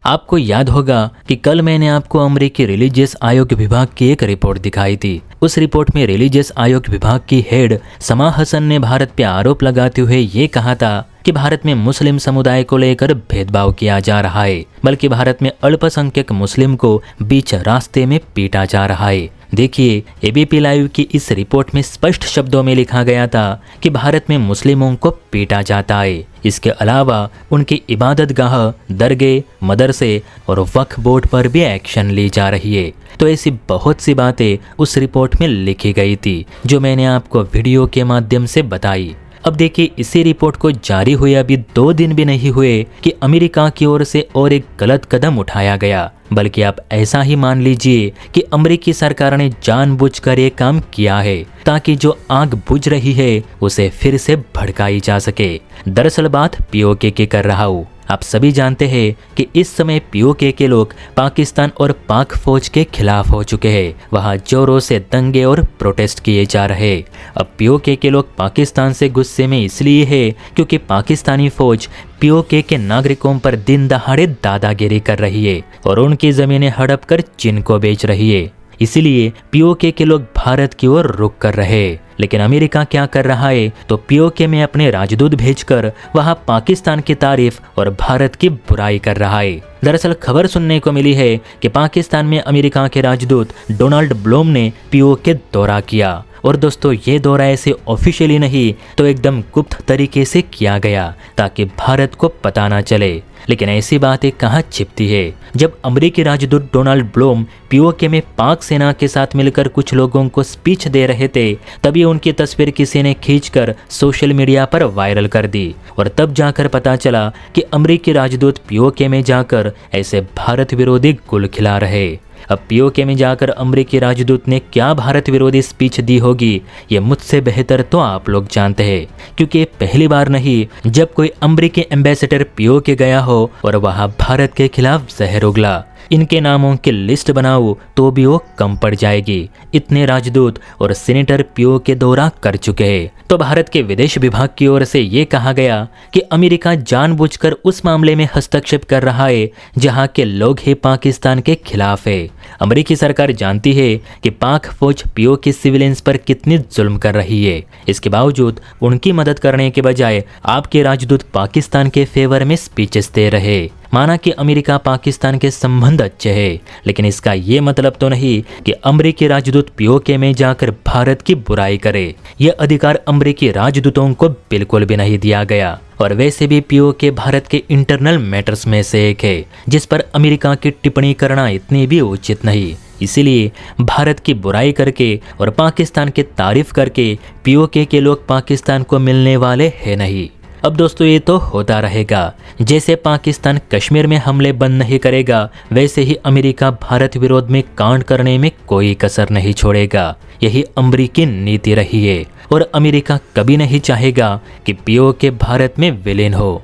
आपको याद होगा कि कल मैंने आपको अमेरिकी रिलीजियस आयोग विभाग की एक रिपोर्ट दिखाई थी। उस रिपोर्ट में रिलीजियस आयोग विभाग की हेड समा हसन ने भारत पे आरोप लगाते हुए ये कहा था कि भारत में मुस्लिम समुदाय को लेकर भेदभाव किया जा रहा है, बल्कि भारत में अल्पसंख्यक मुस्लिम को बीच रास्ते में पीटा जा रहा है। देखिए, एबीपी लाइव की इस रिपोर्ट में स्पष्ट शब्दों में लिखा गया था कि भारत में मुस्लिमों को पीटा जाता है। इसके अलावा उनकी इबादतगाह, दरगाह, मदरसे और वक्फ बोर्ड पर भी एक्शन ली जा रही है। तो ऐसी बहुत सी बातें उस रिपोर्ट में लिखी गई थी जो मैंने आपको वीडियो के माध्यम से बताई। अब देखिए, इसी रिपोर्ट को जारी हुए अभी 2 दिन भी नहीं हुए कि अमेरिका की ओर से और एक गलत कदम उठाया गया, बल्कि आप ऐसा ही मान लीजिए कि अमेरिकी सरकार ने जानबूझकर ये काम किया है ताकि जो आग बुझ रही है उसे फिर से भड़काई जा सके। दरअसल बात पीओके की कर रहा हूँ। आप सभी जानते हैं कि इस समय पीओके के लोग पाकिस्तान और पाक फौज के खिलाफ हो चुके हैं। वहां जोरों से दंगे और प्रोटेस्ट किए जा रहे। अब पीओके के लोग पाकिस्तान से गुस्से में इसलिए है क्योंकि पाकिस्तानी फौज पीओके के नागरिकों पर दिन दहाड़े दादागिरी कर रही है और उनकी जमीनें हड़प कर चीन को बेच रही है। इसीलिए पीओके के लोग भारत की ओर रुख कर रहे। लेकिन अमेरिका क्या कर रहा है, तो पीओके में अपने राजदूत भेजकर वहां पाकिस्तान की तारीफ और भारत की बुराई कर रहा है। दरअसल खबर सुनने को मिली है कि पाकिस्तान में अमेरिका के राजदूत डोनाल्ड ब्लूम ने पीओके दौरा किया। और दोस्तों, ये दौरा ऐसे ऑफिशियली नहीं तो एकदम गुप्त तरीके से किया गया ताकि भारत को पता ना चले। लेकिन ऐसी बातें कहाँ छिपती है। जब अमेरिकी राजदूत डोनाल्ड ब्लूम पीओके में पाक सेना के साथ मिलकर कुछ लोगों को स्पीच दे रहे थे, तभी उनकी तस्वीर किसी ने खींचकर सोशल मीडिया पर वायरल कर दी और तब जाकर पता चला कि अमेरिकी राजदूत पीओके में जाकर ऐसे भारत विरोधी गुल खिला रहे। अब पीओके में जाकर अमेरिकी राजदूत ने क्या भारत विरोधी स्पीच दी होगी, ये मुझसे बेहतर तो आप लोग जानते हैं, क्योंकि पहली बार नहीं जब कोई अमेरिकी एम्बेसडर पीओके गया हो और वहां भारत के खिलाफ जहर उगला। इनके नामों की लिस्ट बनाओ तो भी वो कम पड़ जाएगी। इतने राजदूत और सीनेटर पीओके दौरा कर चुके हैं। तो भारत के विदेश विभाग की ओर से ये कहा गया कि अमेरिका जानबूझकर उस मामले में हस्तक्षेप कर रहा है जहां के लोग ही पाकिस्तान के खिलाफ है। अमेरिकी सरकार जानती है कि पाक फौज पीओके सिविलियंस पर कितनी जुल्म कर रही है। इसके बावजूद उनकी मदद करने के बजाय आपके राजदूत पाकिस्तान के फेवर में स्पीचेस दे रहे। माना कि अमेरिका पाकिस्तान के संबंध अच्छे हैं, लेकिन इसका ये मतलब तो नहीं कि अमेरिकी राजदूत पीओके में जाकर भारत की बुराई करे। यह अधिकार अमेरिकी राजदूतों को बिल्कुल भी नहीं दिया गया। और वैसे भी पीओके भारत के इंटरनल मैटर्स में से एक है जिस पर अमेरिका की टिप्पणी करना इतनी भी उचित नहीं। इसीलिए भारत की बुराई करके और पाकिस्तान की तारीफ करके पीओके के लोग पाकिस्तान को मिलने वाले हैं नहीं। अब दोस्तों, ये तो होता रहेगा। जैसे पाकिस्तान कश्मीर में हमले बंद नहीं करेगा, वैसे ही अमेरिका भारत विरोध में कांड करने में कोई कसर नहीं छोड़ेगा। यही अमेरिकी नीति रही है और अमेरिका कभी नहीं चाहेगा कि पीओके भारत में विलीन हो।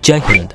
जय हिंद।